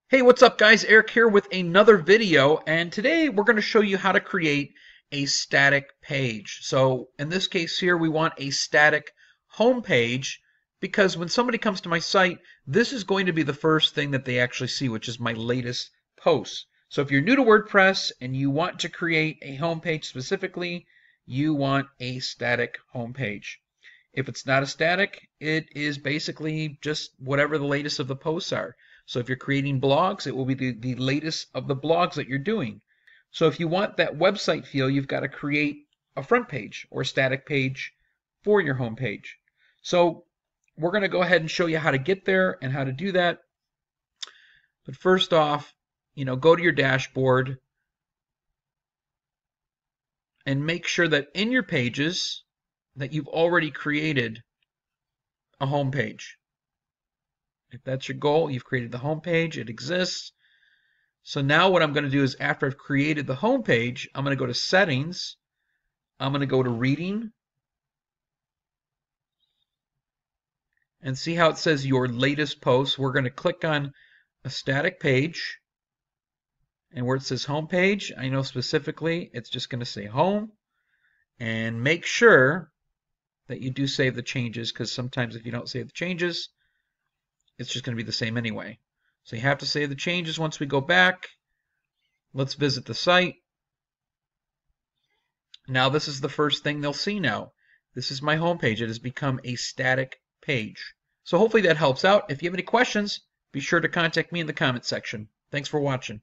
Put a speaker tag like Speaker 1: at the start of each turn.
Speaker 1: Hey, what's up guys? Eric here with another video, and today we're going to show you how to create a static page. So in this case here, we want a static home page because when somebody comes to my site, this is going to be the first thing that they actually see, which is my latest post. So if you're new to WordPress and you want to create a home page specifically, you want a static home page. If it's not a static, it is basically just whatever the latest of the posts are. So if you're creating blogs, it will be the latest of the blogs that you're doing. So if you want that website feel, you've got to create a front page or a static page for your home page. So we're going to go ahead and show you how to get there and how to do that. But first off, go to your dashboard and make sure that in your pages that you've already created a home page. If that's your goal, you've created the home page, it exists. So now what I'm going to do is after I've created the home page, I'm going to go to settings, I'm going to go to reading, and see how it says your latest post. We're going to click on a static page, and where it says home page, I know specifically it's just going to say home, and make sure that you do save the changes, because sometimes if you don't save the changes, it's just going to be the same anyway. So you have to save the changes. Once we go back, let's visit the site. Now this is the first thing they'll see now. This is my home page. It has become a static page. So hopefully that helps out. If you have any questions, be sure to contact me in the comment section. Thanks for watching.